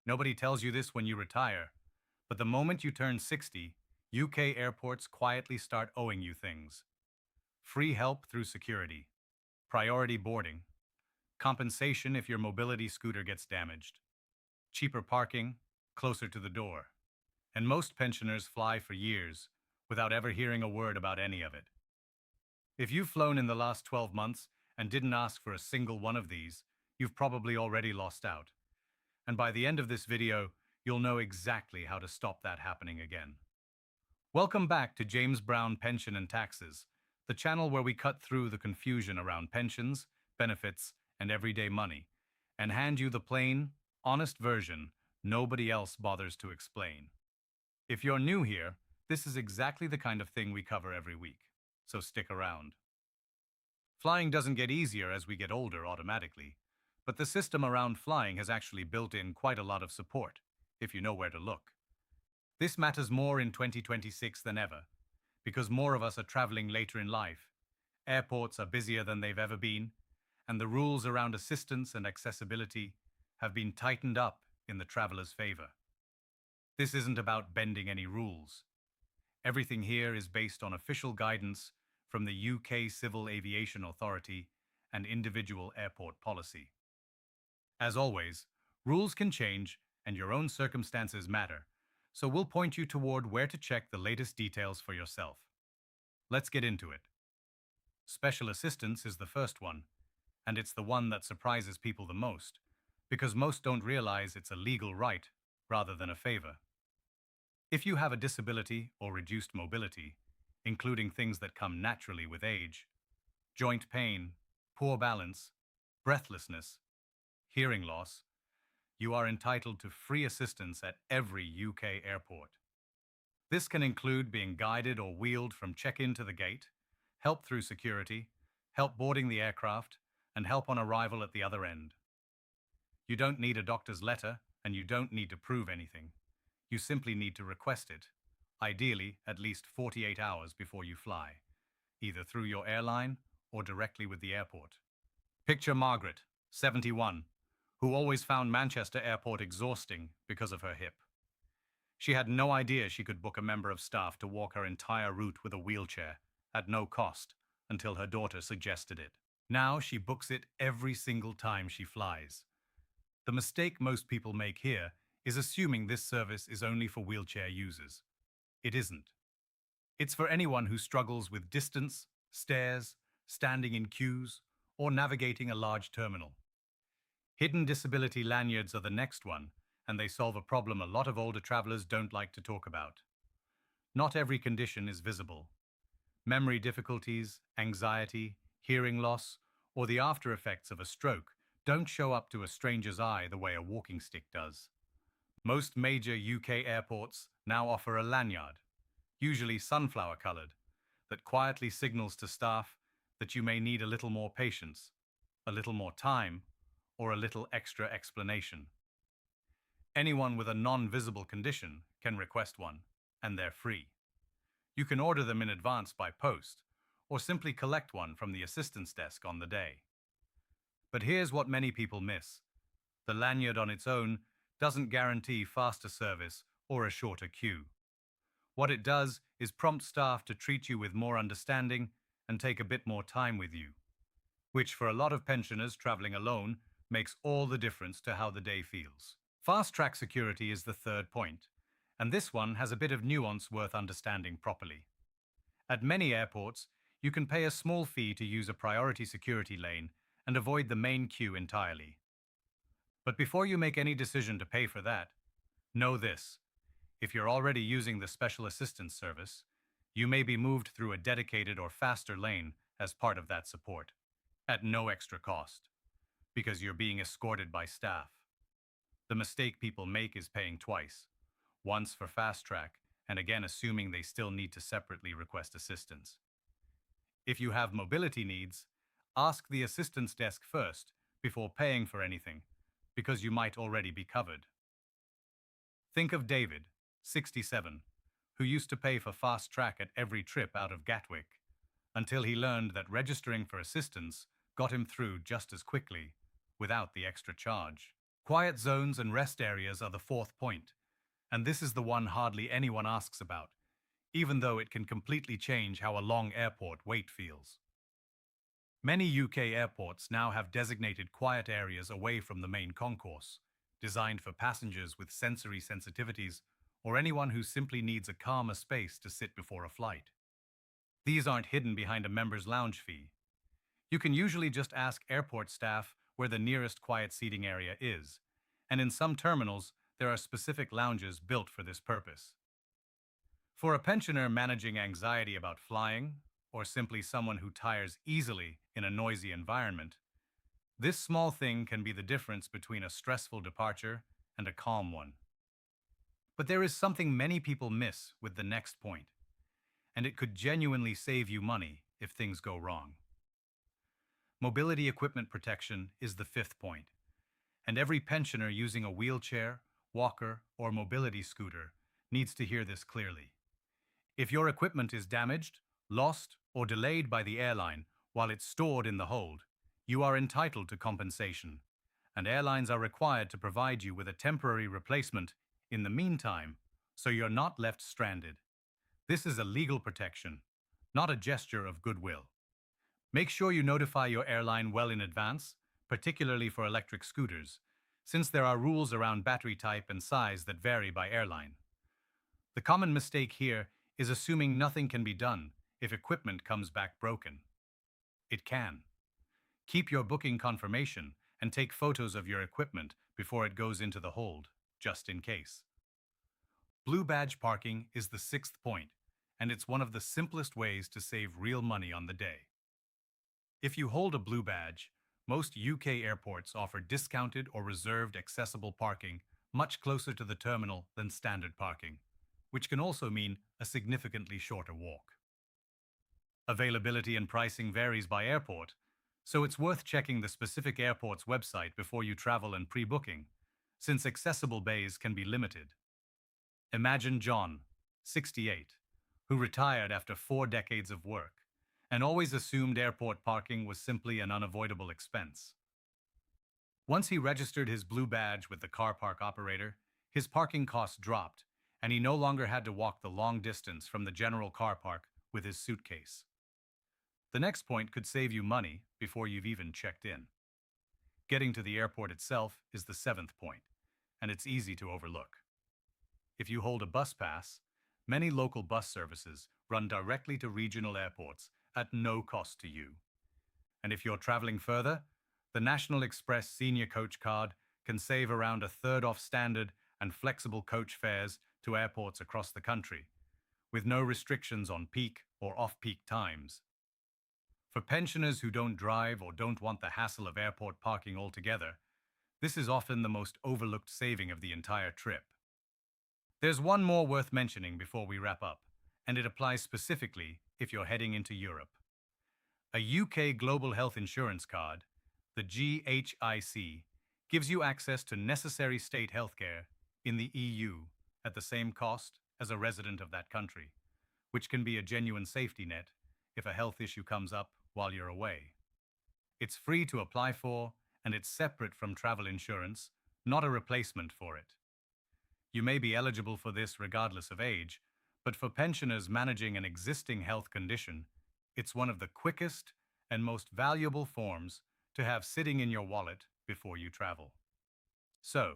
Nobody tells you this when you retire, but the moment you turn 60, UK airports quietly start owing you things. Free help through security, priority boarding, compensation if your mobility scooter gets damaged, cheaper parking, closer to the door. And most pensioners fly for years without ever hearing a word about any of it. If you've flown in the last 12 months and didn't ask for a single one of these, you've probably already lost out. And by the end of this video, you'll know exactly how to stop that happening again. Welcome back to James Brown Pension and Taxes, the channel where we cut through the confusion around pensions, benefits, and everyday money, and hand you the plain, honest version nobody else bothers to explain. If you're new here, this is exactly the kind of thing we cover every week, so stick around. Flying doesn't get easier as we get older automatically, but the system around flying has actually built in quite a lot of support, if you know where to look. This matters more in 2026 than ever, because more of us are traveling later in life. Airports are busier than they've ever been, and the rules around assistance and accessibility have been tightened up in the traveler's favor. This isn't about bending any rules. Everything here is based on official guidance from the UK Civil Aviation Authority and individual airport policy. As always, rules can change and your own circumstances matter, so we'll point you toward where to check the latest details for yourself. Let's get into it. Special assistance is the first one, and it's the one that surprises people the most, because most don't realize it's a legal right rather than a favor. If you have a disability or reduced mobility, including things that come naturally with age, joint pain, poor balance, breathlessness, hearing loss, you are entitled to free assistance at every UK airport. This can include being guided or wheeled from check-in to the gate, help through security, help boarding the aircraft, and help on arrival at the other end. You don't need a doctor's letter, and you don't need to prove anything. You simply need to request it, ideally at least 48 hours before you fly, either through your airline or directly with the airport. Picture Margaret, 71, who always found Manchester Airport exhausting because of her hip. She had no idea she could book a member of staff to walk her entire route with a wheelchair at no cost until her daughter suggested it. Now she books it every single time she flies. The mistake most people make here is assuming this service is only for wheelchair users. It isn't. It's for anyone who struggles with distance, stairs, standing in queues, or navigating a large terminal. Hidden disability lanyards are the next one, and they solve a problem a lot of older travelers don't like to talk about. Not every condition is visible. Memory difficulties, anxiety, hearing loss, or the after effects of a stroke don't show up to a stranger's eye the way a walking stick does. Most major UK airports now offer a lanyard, usually sunflower-colored, that quietly signals to staff that you may need a little more patience, a little more time, or a little extra explanation. Anyone with a non-visible condition can request one, and they're free. You can order them in advance by post, or simply collect one from the assistance desk on the day. But here's what many people miss. The lanyard on its own doesn't guarantee faster service or a shorter queue. What it does is prompt staff to treat you with more understanding and take a bit more time with you, which for a lot of pensioners traveling alone makes all the difference to how the day feels. Fast-track security is the third point, and this one has a bit of nuance worth understanding properly. At many airports, you can pay a small fee to use a priority security lane and avoid the main queue entirely. But before you make any decision to pay for that, know this. If you're already using the special assistance service, you may be moved through a dedicated or faster lane as part of that support, at no extra cost, because you're being escorted by staff. The mistake people make is paying twice, once for fast track, and again assuming they still need to separately request assistance. If you have mobility needs, ask the assistance desk first before paying for anything, because you might already be covered. Think of David, 67, who used to pay for fast track at every trip out of Gatwick, until he learned that registering for assistance got him through just as quickly, without the extra charge. Quiet zones and rest areas are the fourth point, and this is the one hardly anyone asks about, even though it can completely change how a long airport wait feels. Many UK airports now have designated quiet areas away from the main concourse, designed for passengers with sensory sensitivities or anyone who simply needs a calmer space to sit before a flight. These aren't hidden behind a member's lounge fee. You can usually just ask airport staff where the nearest quiet seating area is, and in some terminals, there are specific lounges built for this purpose. For a pensioner managing anxiety about flying, or simply someone who tires easily in a noisy environment, this small thing can be the difference between a stressful departure and a calm one. But there is something many people miss with the next point, and it could genuinely save you money if things go wrong. Mobility equipment protection is the fifth point, and every pensioner using a wheelchair, walker, or mobility scooter needs to hear this clearly. If your equipment is damaged, lost, or delayed by the airline while it's stored in the hold, you are entitled to compensation, and airlines are required to provide you with a temporary replacement in the meantime, so you're not left stranded. This is a legal protection, not a gesture of goodwill. Make sure you notify your airline well in advance, particularly for electric scooters, since there are rules around battery type and size that vary by airline. The common mistake here is assuming nothing can be done if equipment comes back broken. It can. Keep your booking confirmation and take photos of your equipment before it goes into the hold, just in case. Blue badge parking is the sixth point, and it's one of the simplest ways to save real money on the day. If you hold a blue badge, most UK airports offer discounted or reserved accessible parking much closer to the terminal than standard parking, which can also mean a significantly shorter walk. Availability and pricing varies by airport, so it's worth checking the specific airport's website before you travel and pre-booking, since accessible bays can be limited. Imagine John, 68, who retired after 4 decades of work and always assumed airport parking was simply an unavoidable expense. Once he registered his blue badge with the car park operator, his parking costs dropped, and he no longer had to walk the long distance from the general car park with his suitcase. The next point could save you money before you've even checked in. Getting to the airport itself is the seventh point, and it's easy to overlook. If you hold a bus pass, many local bus services run directly to regional airports at no cost to you. And if you're traveling further, the National Express Senior Coach Card can save around a third off standard and flexible coach fares to airports across the country, with no restrictions on peak or off-peak times. For pensioners who don't drive or don't want the hassle of airport parking altogether, this is often the most overlooked saving of the entire trip. There's one more worth mentioning before we wrap up, and it applies specifically if you're heading into Europe. A UK Global Health Insurance Card, the GHIC, gives you access to necessary state healthcare in the EU at the same cost as a resident of that country, which can be a genuine safety net if a health issue comes up while you're away. It's free to apply for, and it's separate from travel insurance, not a replacement for it. You may be eligible for this regardless of age, but for pensioners managing an existing health condition, it's one of the quickest and most valuable forms to have sitting in your wallet before you travel. So,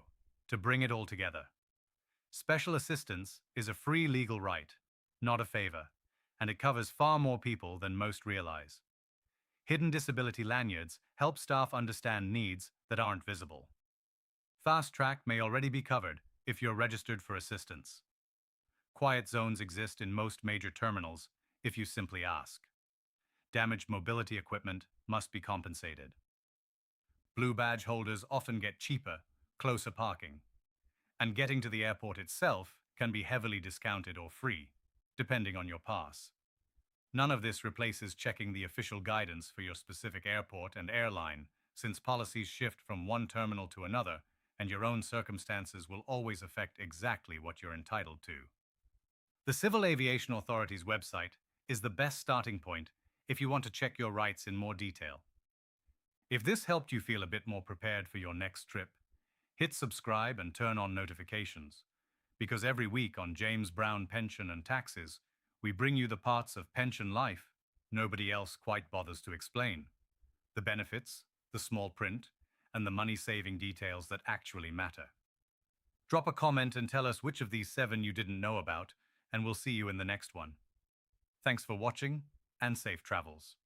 to bring it all together, special assistance is a free legal right, not a favor, and it covers far more people than most realize. Hidden disability lanyards help staff understand needs that aren't visible. Fast Track may already be covered if you're registered for assistance. Quiet zones exist in most major terminals if you simply ask. Damaged mobility equipment must be compensated. Blue badge holders often get cheaper, closer parking. And getting to the airport itself can be heavily discounted or free, depending on your pass. None of this replaces checking the official guidance for your specific airport and airline, since policies shift from one terminal to another, and your own circumstances will always affect exactly what you're entitled to. The Civil Aviation Authority's website is the best starting point if you want to check your rights in more detail. If this helped you feel a bit more prepared for your next trip, Hit subscribe and turn on notifications, because every week on James Brown Pension and Taxes, we bring you the parts of pension life nobody else quite bothers to explain. The benefits, the small print, and the money-saving details that actually matter. Drop a comment and tell us which of these 7 you didn't know about, and we'll see you in the next one. Thanks for watching, and safe travels.